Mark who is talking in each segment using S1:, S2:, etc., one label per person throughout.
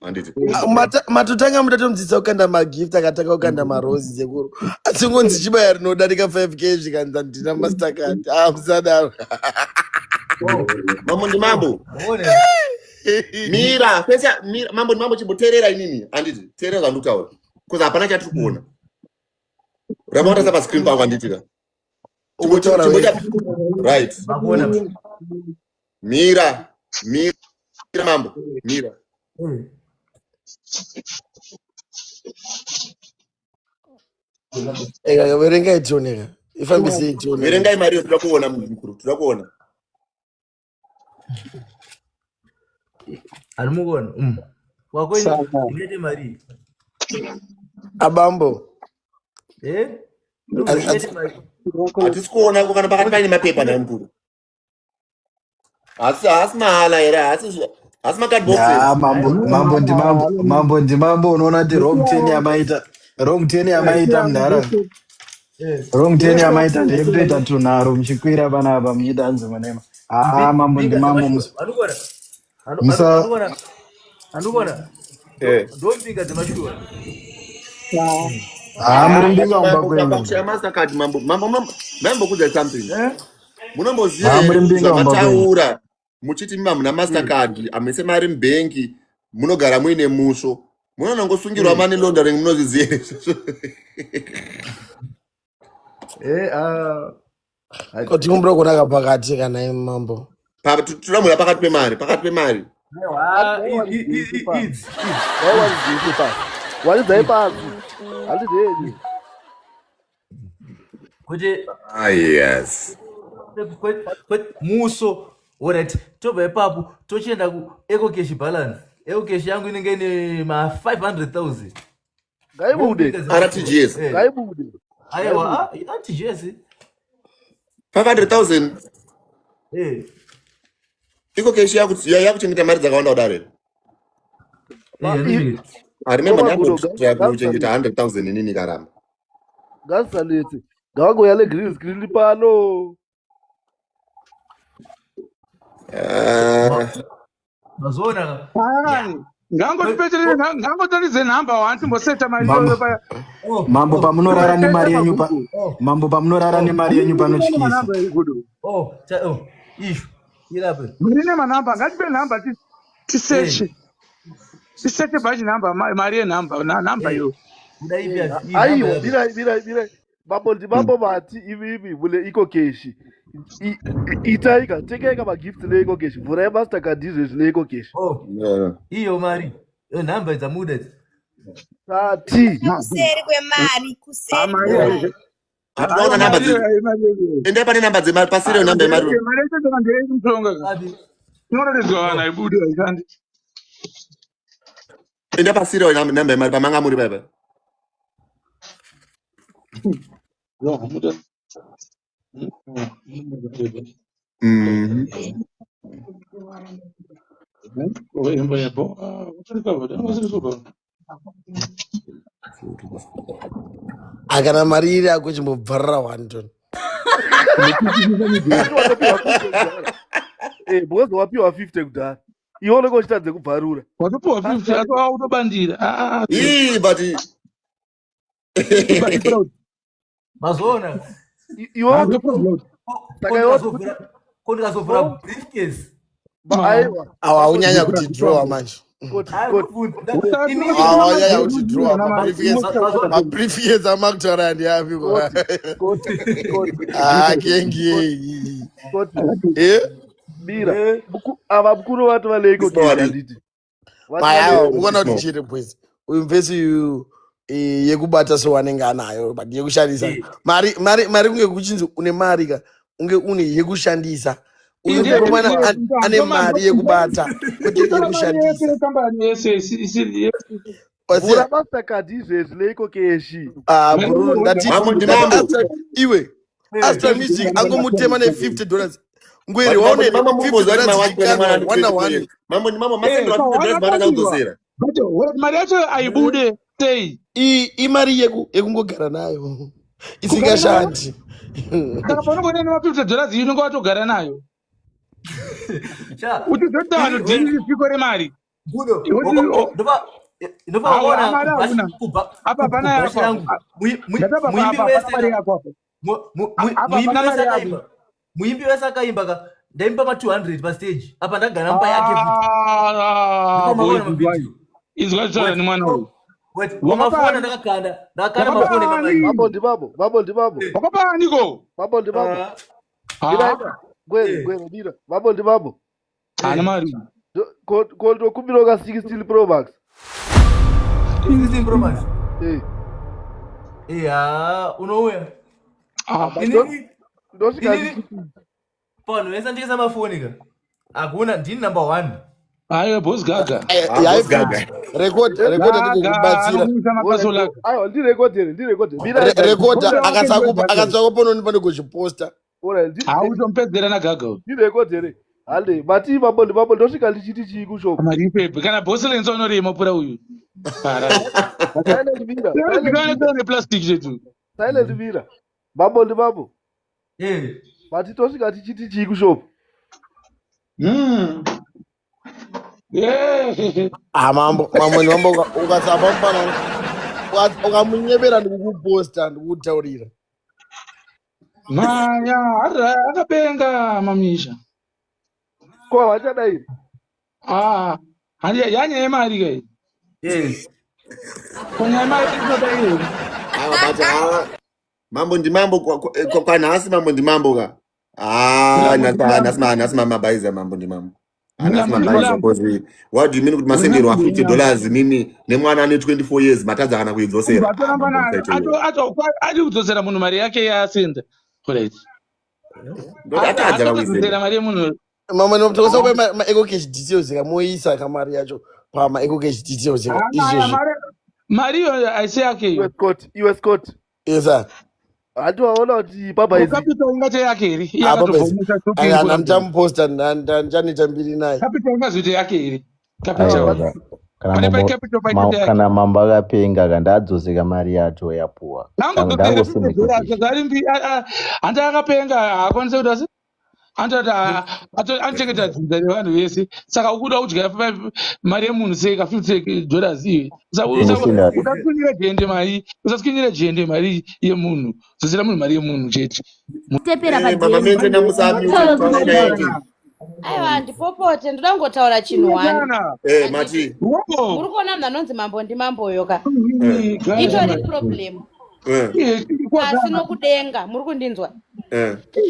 S1: handiti.
S2: Matotanga mutatomdzisa kukanda magift akataka kukanda marozi zekuru. Asi ngonzi chibaya rinodarika 5k zvikanza ndina Mastercard. Musadaro.
S1: Mambo ndi mambo. Mira, pesa mira mambo ndi mambo chiboterera inini. Handiti. Terera zandutaura. Because hapana chatiri kuona. Ramona sapa screen pangu handitika. Right. Mira mambo. Mira.
S2: Ega verenga itoneka. Ifambise itoneka.
S1: Verenga imari turakuona mukuru. Turakuona.
S3: Arimugona. Wakweni ngete mari.
S2: Abambo.
S1: Hatisi kuona kana pakati paine mapepa naye mukuru. Asi mahala here asi makadbox.
S4: Mambo ndi mambo unoona kuti wrong 10 yamaita mndara. Wrong 10 yamaita ndekutoita tunaro muchikwira pana apa muchidanza manema. Mambo ndi mambo
S3: Andukona. Don't think at mashua.
S4: Murumbinga umba kwenu.
S1: Kushaya Mastercard mambo kuza something. Munomboziva mataura muchiti muna Mastercard amese mari mbanki munogara muine musho. Munonongosungirwa money laundering munozviziva.
S2: Kuti kumbura kunaka pakati kana mambo.
S1: Turamura pakati pemari. Yes.
S3: Muso, alright. Toba ipapo tochenda ku Eco Cash balance. Eco Cash yangu inenge ni ma 500,000.
S2: Ngaibude.
S1: RTGS.
S2: Ngaibude.
S3: Aiwa, RTGS.
S1: 500,000. Eco Cash yakuchengeta mari dzakawanda kudare. I remember ndakuchengeta 100,000 inini karamba.
S2: Ngasaletse. Ngawangoya le green screen pano.
S3: Mazona.
S5: Ngangotarize namba wanti mboseta mari paya.
S4: Mambo pamunorara nemari yenyu panochikisa.
S3: Ishu. Ilape.
S5: Murine manamba ngatipe namba tisearch. Tisearch baji namba mari yenamba yo.
S2: Aiyo bira mambo bati ivi vule Eco Cash. Itaika tekeka magift le Eco Cash. Vura Mastercard le Eco Cash.
S3: Iyo mari. Namba za muda.
S2: Sati.
S6: Kuseri kwemari.
S1: Hatunaona namba zi. Ende pane namba zi mari pasire namba mari.
S5: Mari yecho ndiri kutonga. Tinorodezwana ibude ikandi.
S1: Ende pasire namba mari pamanga muri baba.
S5: No, muda.
S2: Akana mari iri akuchimbobvarira 1 ton. Because wapiwa 50 kudhara. Ione kochitadze kubvarura.
S5: Watopiwa 50 autobandira.
S1: But
S3: Mazona.
S2: Ione
S3: kondikazovhura briefcase.
S2: Awaunyanya kuti draw manje. Awaunyanya kuti draw mabriefcase amakutaura ndiapiko. Kengi. Bira. Ava mukuru watu vale Eco Cash handiti. Maya unaona kuti chete boys. Uyu mvesi yekubata so wanenge anayo but yekushandisa. Mari kunge kuchinzi une mari ka unge une yekushandisa. Uyu mwana ane mari yekubata kuti yekushandisa. Vura Mastercard le Eco Cash. Bro ndati iwe. Astra Music angomutema ne $50. Ngwiri waone $50 wana wani.
S1: Mambo masendo $50 bana kuzozera.
S5: Bato mari yacho aibude sei.
S2: Imari yekungogara nayo. Isingashandi.
S5: Saka panogona $50 inonga watogara nayo. Uti zodano dhiri zviko remari.
S3: Budo.
S5: Iwe
S3: Ndopa
S5: Hawa,
S3: ona
S5: amara una. Apa pana
S3: kubhashi
S5: yako.
S3: yangu.
S5: Ndatapa
S3: Muimbi
S5: apa
S3: wese
S5: pari yako.
S3: muimbi wese akaimba. Muimbi wese akaimba ka ndaimba ma 200 pa stage. Apa ndagara mpa yake futi.
S5: Izwa tsara ni mwana uyu.
S3: Wait, wamafona ndakakanda mafoni kamayi.
S2: Babo ndi babo.
S5: Wakapa niko.
S2: Babo ndi babo. Gwere dira. Babo ndi babo.
S5: Ana mari.
S2: Kondo kumiro ka 16 Pro Max.
S3: 16 Pro Max. Unouya.
S2: Ndosika.
S3: Pano wesa ndikisa mafoni ka. Akuna ndini number 1.
S5: Ayo boss gaga.
S2: Yayi gaga. Record ndikukubatsira. Ayo ndi record. Record akatsakupa pononi pane kuchiposta.
S5: Hautompedzera na gaga.
S2: Ndi record. Hale, bati babo ndosvika ndichiti chii kushopu.
S5: Maripepe kana boss lenzo unorema pura uyu. Para.
S2: Silent Vira.
S5: Kana plastic jetu.
S2: Silent Vira. Babo. Bati tosvika tichiti chii kushopu. Mambo ukasaba mpana ukamunyebera ndikukuposta ndikutaurira.
S5: Manya akapenga mamisha.
S2: Kwa wachadai.
S5: Handi yanye mari kai. Konya mari ndodai.
S1: Mambo ndi mambo kwa nasi mambo ndi mambo ka. Nasima mabaiza mambo ndi mambo. What do you mean kuti masengero $50 mimi nemwana ane 24 years matadza kana kuidzosera.
S5: Ati kudzosera munhu mari yake yasenda. Right.
S1: Atadza kudzosera
S5: mari munhu.
S2: Mama nomtokosa kwa ma eco cash details kamoisa kamari yacho pa ma eco cash details izvezvi.
S5: Mari aise yake
S2: US court. Yes. Ati waona kuti baba izi.
S5: Capital ingate yake iri.
S2: Ana mtamposta ndani tambiri naye.
S5: Capital ingazite yake iri.
S7: Kana mambo akapenga kandi adzoseka mari yacho yapuwa.
S5: Anta akapenga akonse kuti asi anchengeta dzinza revanhu vese saka ukuda kudya mari yemunhu sei $50 iwe usatwinyira jende mari yemunhu zosera munhu mari yemunhu chete.
S6: Aiwa ndipopote ndoda kungotaura chinhu wani.
S1: Mati.
S6: Muri kuona munhu anonzi mambo ndimamboyo ka. Itori problem. Asi nokudenga muri kundinzwa.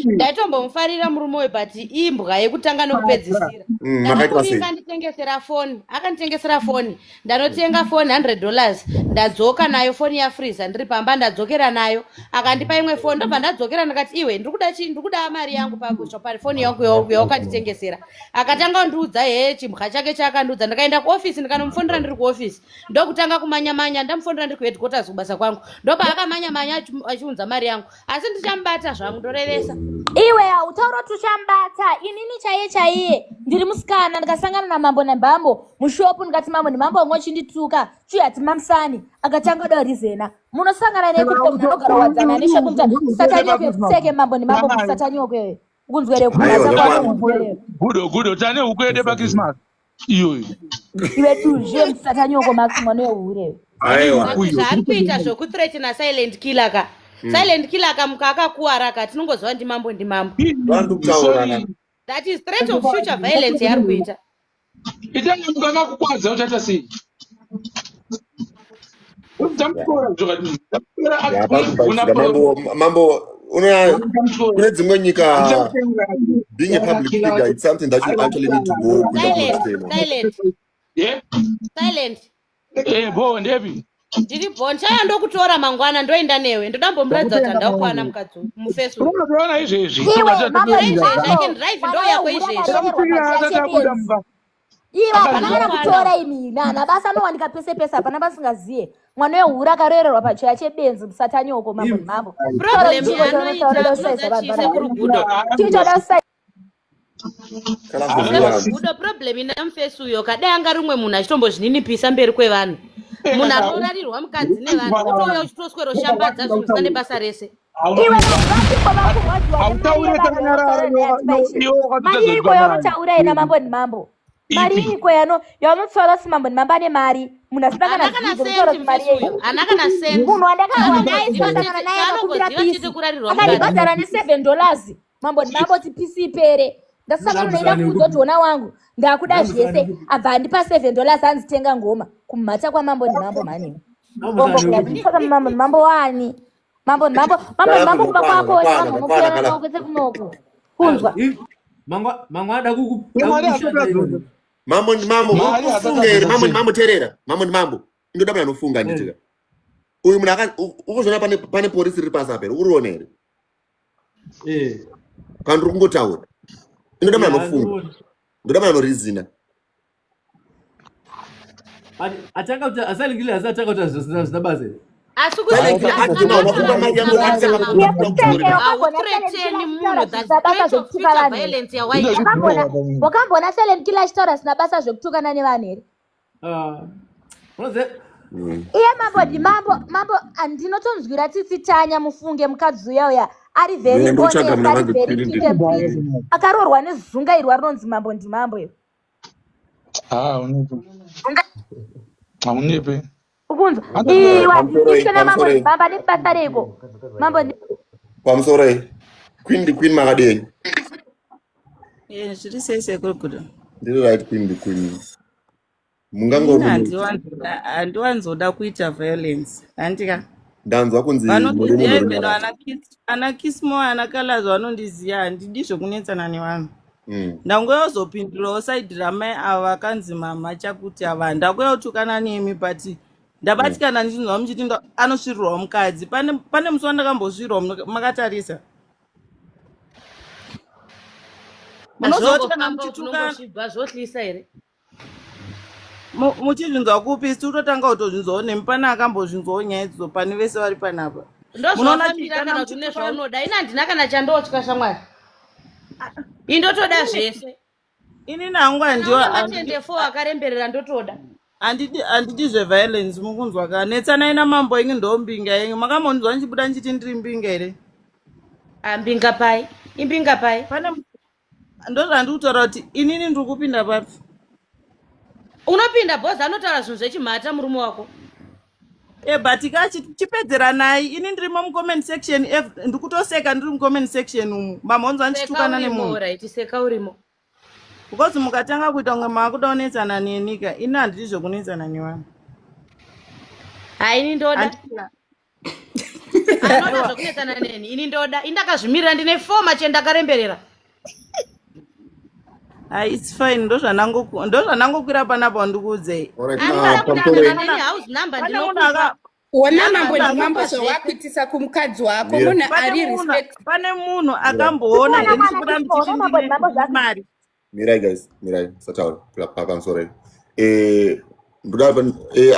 S6: Ndaitombomufarira murume but imbwa yekutanga nokupedzisira. Ndakanditengesera foni, akanditengesera foni. Ndanotenga foni $100. Ndadzoka nayo foni yafreezer ndiri pamba ndadzokera nayo. Akandipa imwe foni ndobva ndadzokera ndakati iwe ndikuda mari yangu pa foni yangu yawakanditengesera. Akatanga kundiudza chimbwa chake chakandiudza ndakaenda kuofisi ndikanomufondera ndiri kuofisi. Ndokutanga kumanya ndamufondera ndiri kuheadquarters kubasa kwangu. Ndoba akamanya achiunza mari yangu. Asi ndichamubata zvangu ndorevesa.
S8: Iwe hautaura tuchambata inini chaiye ndiri musikana ndikasangana namambo nembambo mushopu ndikati mambo nemambo omwe chindituka chiyati mamsani akatanga darizena munosangana nekuti munogara wadzana neshopu mutani satanyokwe seke mambo nemambo satanyokwe kunzwere
S5: gudo tane ukwede pa Christmas iyoyo
S8: iwe tuje msatanyoko makumano yeure
S6: zvari kuita zvokuthreatina silent killer ka. Silent killer kamukakakuwara ka tinongozva ndimambo. That is threat of future violence yari kuita.
S5: Itanga mukakakukwadza uchaita sei?
S1: Mambo kune dzimwe nyika being a public figure it's something that you actually need to go
S6: silent.
S5: Bo ndepi.
S6: Ndiri boncha ndokutora mangwana ndoenda newe ndodambomuradza kuti ndakwana mukadzi mufacebook.
S5: Unoona izvezvi.
S6: I can drive ndo yako izvezvi.
S8: Iva panavana kutora imi nana basa anowanika pese pese apana vasingaziye mwana wehura akarererwa pachoya chebenzi musatanyoko mambo
S6: problem yanoita kurugudo gudo problem inamfesu uyo kadai anga rumwe munhu achitombozvininipisa mberi kwevanhu munhu anorarirwa mukadzi nevanhu otouya uchitoswero shambadza zvinhu zvisina nebasa rese.
S8: Mariiko yorotaura ina mambo ni mambo Mari iko yanotsaura simambo nimambane mari. Munasitaka na mari yeyo.
S6: Anaka na sense.
S8: Munhu andakasangana naye akumbira pisi. Akanibhadhara $7. Mambo ndinamboti pisi ipere. Ndasangana naenda kuzotona wangu. Ndakuda zvese abva andipa $7 anzitenga ngoma. Kumhata kwamambo ndimambo mani. Mambo wani. Mambo kuba kwako mambo kwese kunoko. Kunzwa.
S3: Mangwada
S1: mambo terera. Mambo. Ndoda bana nofunga nditika. Uyu munhu ukuzona pane polisi riri pasi apera. Uriona here? Kandi uri kungotaura. Ndoda bana nofunga. Ndoda bana norizina.
S3: Ataka kuti asalingile asataka kuti zinabaze.
S8: Wakambona Silent Killer achitaura zvisina basa zvekutukana nevanhu here? Iye mambo andinotonzwira tsitsi Tanya Mufunge mukadzi uya ari very honest, ari very kindepit. Akarorwa nezungairwa rinonzi mambo ndimambo iyo.
S5: Unipe.
S8: Ukunzwa? Iwa mambo ndibamba nebasa reko. Mambo
S1: Pamusoro Queen makadeni.
S9: Zviri sese kurikuda.
S1: Ndiri right Queen.
S9: Handiwanzoda kuita violence. Handika.
S1: Ndanzwa kunzi
S9: ana Kismo ana Kalazo vanondiziva handidi zvokunetsana nevanhu. Ndangoyozopindurawo side ramai ava kanzi mama chakuti ava ndakuyotukana nemi but ndabatikana ndichinzwa muchiti anosvirirwa mukadzi. Pane musi wandakambosvirirwa makatarisa. Munozoti muchitukana
S6: zvohlisa here?
S9: Muchizvinzwa kupi? Situtotanga kutozvinzwawo nemi pane akambozvinzwawo nyaya idzodzo pane vese vari panapa.
S6: Ndozvafanira kana kuti nezvaunoda. Ina handina kana chandotya shamwari. Indotoda zvese.
S9: Ini nangu
S6: handiwa 4 akaremberera ndotoda.
S9: Handidi zveviolence mukunzwa ka. Netsana ina mambo ingi ndombinga yenyu. Makamonzwa nchibuda nchiti ndiri mbinga here?
S6: Mbinga pai? Imbinga pai?
S9: Ndozvandikutaura kuti inini ndiri kupinda papi?
S6: Unopinda bhozi anotaura zvinhu zvechimhata murume wako.
S9: But chipedzera nayi ini ndirimo mucomment section ndikutoseka ndiri mucomment section umu. Mamonzwa nchitukana nemunhu.
S6: Right, seka urimo.
S9: Because mukatanga kuita kunge makuda kunetsana nenika, ini handidi zvokunetsana nevanhu.
S6: Ini ndoda. Anoda zvokunetsana neni, ini ndoda. Indakazvimirira ndine 4 machendakaremberera.
S9: It's fine. Ndozvanangokwira panapa ndikuudzei.
S10: Wona mambo zvawakuitisa kumukadzi wako munhu ari respect.
S9: Pane munhu akamboona ndinikuda muchiti mari.
S1: Mirai guys, sataura pamusoro. Ndoda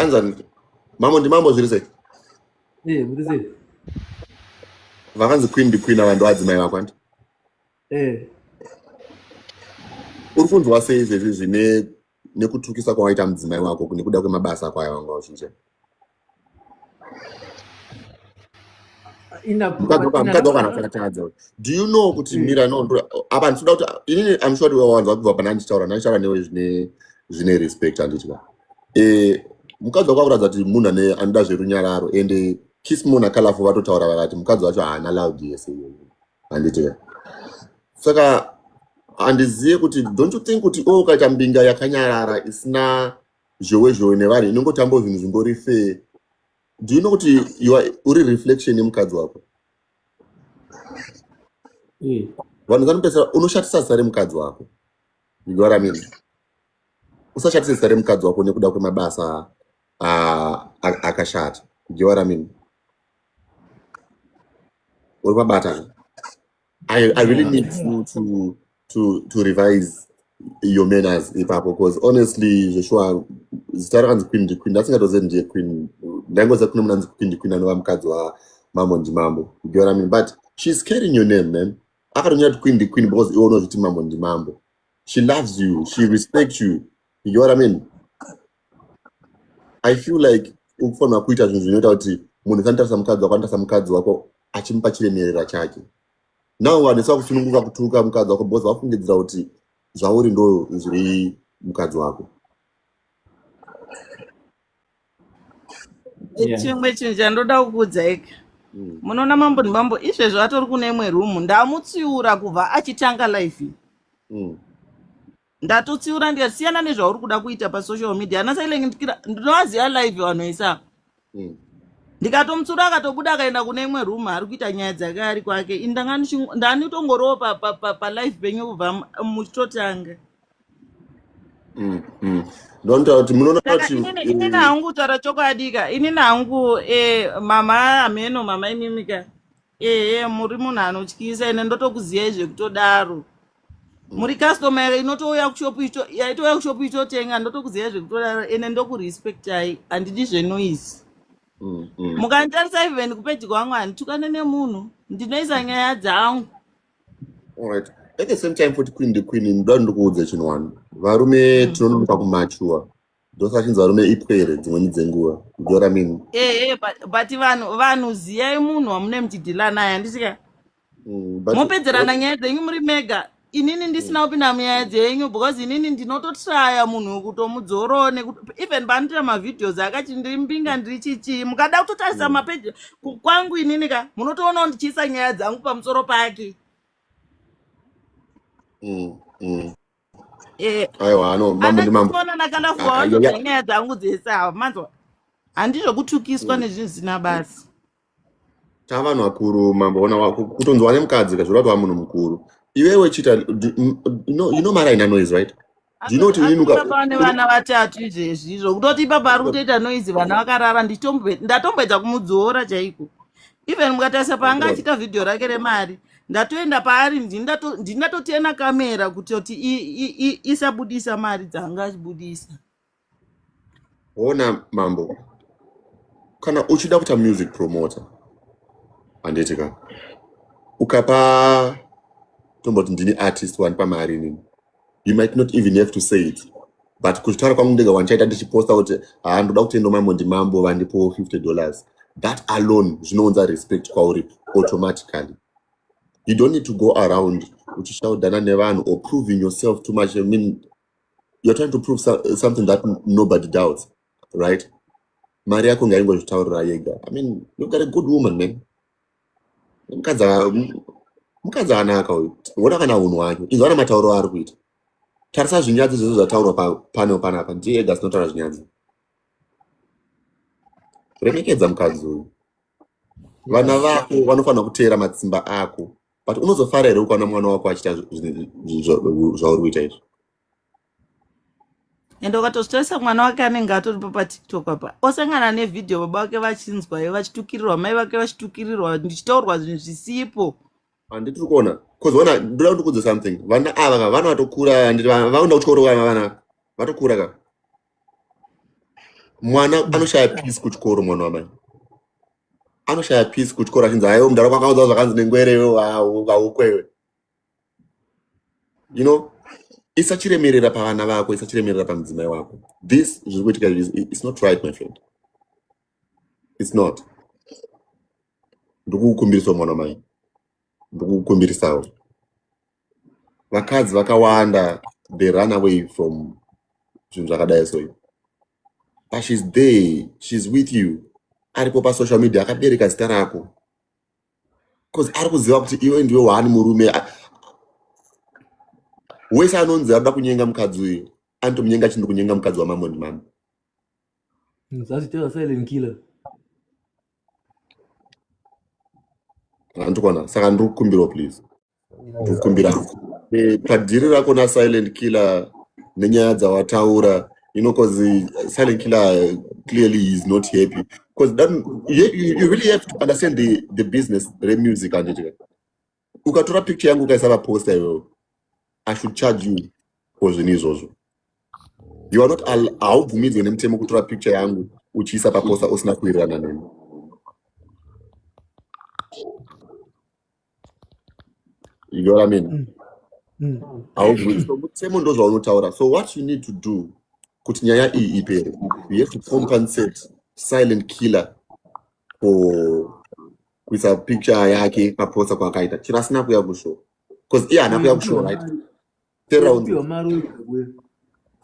S1: anzani mambo ndimambo zviri sei?
S3: Muri sei?
S1: Vakanzi Queen avanhu adzimai vako andi? Uri kunzwa sei zvine nekutukisa kwawaita mudzimai wako nekuda kwemabasa ako aya wanga uchinje? Do you know kuti Mira apa ndinoda kuti inini I'm sure wawanzwa kubva pana ndichitaura newe zvine respect anditya. Mukadzi wako akuratidza kuti munhu anoda zverunyararo ende Kismo naKalafo vatotaura vakati mukadzi wacho haana loud yese anditya. Saka andiziye kuti don't you think kuti ukaita mbinga yakanyarara isina zhowe nevanhu inongotamba zvinhu zvingori fair? Do you know kuti uri reflection yemukadzi wako? Vanhu vanopesera unoshatisa zita remukadzi wako. You know what I mean? Usashatisa zita remukadzi wako nekuda kwemabasa akashata. You know what I mean? Uri pabata. I really need to revise your manners ipapo because honestly Joshua zita rakanzi Queen ndasingatozeni ndiye Queen ndangoza kuna munanzi Queen anova mukadzi waMambo ndimambo. You get what I mean? But she's carrying your name, man. Akatonyati Queen because iwe unozviti Mambo ndimambo. She loves you, she respects you. You get what I mean? I feel like ukufanira kuita zvinhu zvinoita kuti munhu santarisa mukadzi wako achimupa chiremerera chake. Now wanisa kusununguka kutuka mukadzi wako because wafungidzira kuti zvauri ndo zviri mukadzi wako.
S9: Chimwe chinhu chandoda kukuudzaika. Munoona mambo ndimambo izvezvo atori kune imwe rumu ndamutsiura kubva achitanga live. Ndatotsiura ndikasiyana nezvauri kuda kuita pasocial media. Ana Silent Killer ndinowaziva live vanoisa. Ndikatomutsura akatobuda akaenda kune imwe room ari kuita nyaya dzake ari kwake. Ndani tongorowo pa live penyu kubva muchitotanga.
S1: Ndonta munoona kuti
S9: ini nangu tara chokadika. Ini nangu mama ameno mama imimika. Muri munhu anotyisa ine ndotokuziya zvekutodaro. Muri customer inotouya kushopu yaitouya kushopu itotenga ndotokuziya zvekutodaro ene ndokurespectai handidi zvenoise. Mukantarisa even kupeji kwangu handitukane nemunhu ndinoisa nyaya dzangu.
S1: Alright. At the same time, for the queen, don't go the chinwan. Varume, Tonopa Machua. Those actions are me ipere, when it's engua. You know what I mean?
S9: But Vanu Zia Moon, I'm named Dilana and this guy. Mopezerana nyaya dzenyu muri mega. Inini ndisina kupinda nyaya dzenyu because inini ndinototsaya munhu kutomudzorone even bandira mavideos akati ndirimbinga ndirichichi mukada kutotarisa mapeji kwangu inini ka munotoona ndichisa nyaya dzangu pamusoro pake.
S1: Aiwa ano mambo ndimambo.
S9: Ana nakana fuwa nyaya dzangu dzesa manzo. Handizvo kutukiswa nezvinhu zvisina basi.
S1: Tavanhu vakuru mambo ona kutonzwa nemukadzi kazvira kuti munhu mukuru. Iwewe chita you know mara ina noise right? Do you know what you
S9: know? Pane vana vatatu izvezvo kutoti baba ari kutoita noise vana vakarara ndatombedza kumudzora chaiko. Even mukatarisa paanga achita video rake remari ndatoenda paari ndindatotena kamera kuti isabudisa mari dzanga achibudisa.
S1: Ona mambo kana uchida kuita music promoter andetika ukapa tomboti ndini artist one pamari nini, you might not even have to say it, but kutaura kwangu ndega wanchaita ndichiposta kuti ndoda kutenda mambo ndimambo vandipo $50, that alone zvinounza respect kwauri automatically. You don't need to go around uchishaudana nevanhu or proving yourself too much. I mean, you're trying to prove something that nobody doubts, right? Mari yako ngaingozvitaurira yega. I mean, you got a good woman, man. Mukadzi anaka uyu. Wona kana unhu wake. Izwana matauro ari kuita. Tarisa zvinyadzi zvizvo zvataurwa pano panapa. Ndiye ega zvinotaura zvinyadzi. Remekedza mukadzi uyu. Vana vako vanofanira kuteera matsimba ako. But unozofara here ukaona mwana wako achita zvauri kuita izvo.
S9: Ende ukatozvitarisa mwana wake anenge atoripo paTikTok apa osangana nevidhio baba vake vachinzwa vachitukirirwa mai vake vachitukirirwa ndichitaurwa zvinhu zvisipo.
S1: Handitiri kuona cause vana ndoda ndikudze something. Vana ava vana vatokura vaenda kuchikoro vana vatokura ka. Mwana anoshaya peace kuchikoro mwana wamai. Anoshaya peace kuchikoro achinzi ayo mudhara kwakaudza zvakanzi nengwereyo ukwewe. You know, isachiremerera pavana vako, isachiremerera pamudzimai wako. This it's not right, my friend. It's not. Ndikukukumbirisa mwana mai. Ndikukukumbirisawo. Vakadzi vakawanda, they run away from zvinhu zvakadai so. But she's there, she's with you. Aripo pa social media akabereka zita rako. Because ari kuziva kuti iwe ndiwe wani murume. Wese anonzi arida kunyenga mukadzi uyu anotomunyenga chindi kunyenga mukadzi wamambo ndimambo.
S3: Zazitela Silent Killer.
S1: Andikona saka ndikukumbira please. Ndikukumbira. Padhiri rako na Silent Killer nenyaya dzawataura, you know, because Silent Killer clearly is not happy. Because you really have to understand the business, the music and it. Ukatora picture yangu ukaisa pa poster yo. I should charge you for the news also. You are not haubvumidzwe nemutemo kutora picture yangu uchiisa pa poster usina kuwirirana neni. You know what I mean? So mutemo ndo zvaunotaura. So what you need to do kuti nyaya iyi ipere, you have to compensate Silent Killer for kuisa picture yake pa poster kwakaita. Chirasina kuya kushow. Because haana kuya kushow, right?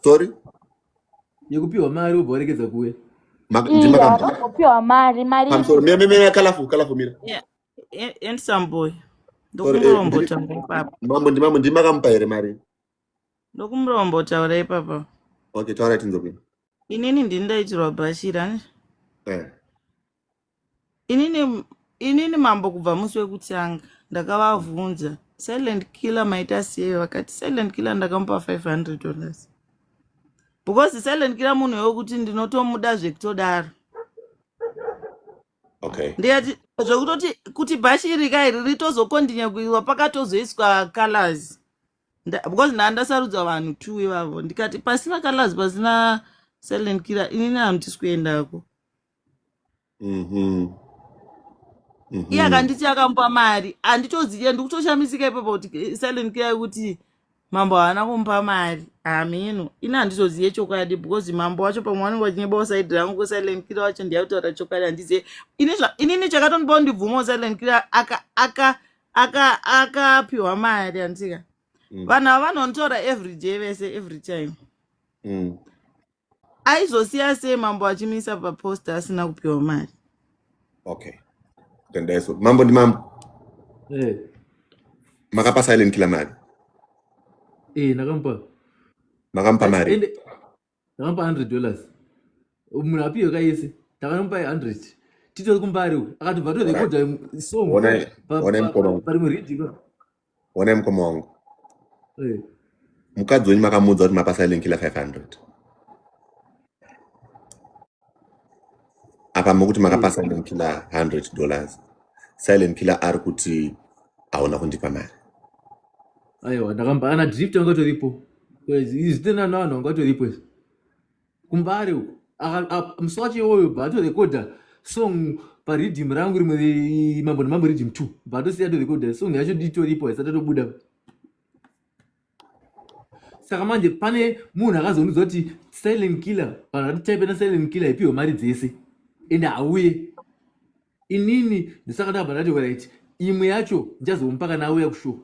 S1: Sorry?
S3: Yekupiwa mari uborekeza kuwe.
S8: Kupiwa mari.
S1: I'm sorry. Mimi kalafu mira.
S9: Ensamboy. Ndokumrombota papa.
S1: Mambo ndimakampa here mari.
S9: Ndokumrombota uri papa.
S1: Okay, taura tinzokwi.
S9: Inini ndindaitirwa Bashira. Inini mambo kubva musi wekutanga ndakavavunza silent killer maita sei vakati silent killer ndakamupa $500 because silent killer munhu wekuti ndinotomuda zvekutodaro.
S1: Okay.
S9: Ndiyati zvokutoti kuti Bashiri kairi ritozokondinya kuiwa pakatozoiswa colors because ndandasarudza vanhu 2 ivavo ndikati pasina colors pasina silent killer inini handisi kuendako. Iye akanditi akamupa mari handitoziye ndikutoshamisika ipapo kuti silent killer kuti mambo haana kumupa mari amino ini handitoziye chokwadi because mambo wacho pamwe vanenge vachinyebawo saidi rangu kusilent killer wacho ndiyakutaura chokwadi handiziye inini chakatondipawo ndibvumo silent killer akapiwa mari handisika vanhu ava vanonditora every day vese every time. Aizosiya sei mambo achimisa paposta asina kupiwa mari.
S1: Okay. Tendeso. Mambo ndi mambo. Makapa silent killer mari. Nakampa mari.
S3: Nakampa $100. Munhu apiwe kaisi. Takamupa 100. Tito kumbari akatobva torekodha song.
S1: One mkono.
S3: Parimwe reading.
S1: One mkono wangu. Mukadzi wenyu makamudza kuti mapa silent killer 500. Apa mukuti makapa silent killer $100. Silent killer ari kuti aona kundipa mari.
S3: Aiwa ndakamba ana drift angatoripo. Izitena nano angatoripo. Kumbari uko. Mswachi oyo bato recorder song pa redeem rangu rimwe mambo redeem 2. Bato siya to recorder song yacho ditoripo isatatobuda. Saka manje pane munhu akazonudza kuti silent killer kana type na silent killer ipiwe mari dzese. Ende auye inini ndisaka ndabharati right imwe yacho ndichazomupa kana auya kushow.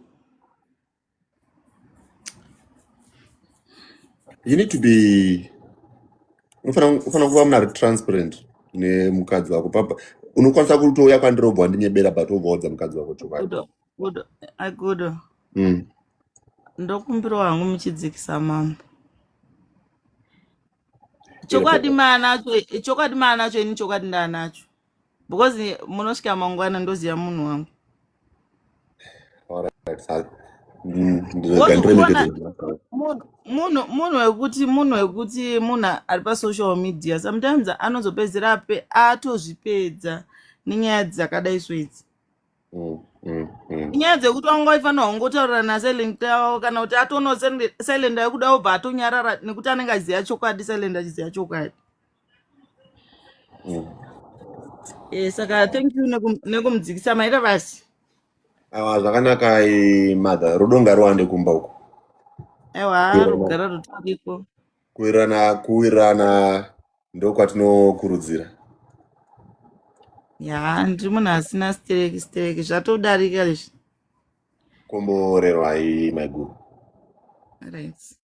S1: You need to be ufana kuva muna transparent nemukadzi wako papa unokwanisa kutouya kwandirobwa ndinyebera but obvaudza mukadzi wako chokwadi.
S9: Agudo ndokumbira wangu muchidzikisa mambo chokwadi maanacho ini chokwadi ndaanacho because munosvika mangwana ndoziya munhu wangu. Munhu wekuti munhu ari pasocial media sometimes anozopedzera atozvipedza nenyaya dzakadai swedzi. Inyaya dzekuti wangoifanira kungotaurira nasilent killer kana kuti atono silent yekuda obva atonyarara nekuti anenge aziya chokwadi silent achiziya chokwadi. Saka thank you nekumudzikisa maita basi.
S1: Awa zvakanaka mother rudo ngaruwande kumba uko.
S9: Aiwa rugara rutoriko.
S1: Kuwirana ndokwatinokurudzira.
S9: Ya ndiri munhu asina stereki zvatodarika izvi.
S1: Komborerwa my guru.
S9: Right.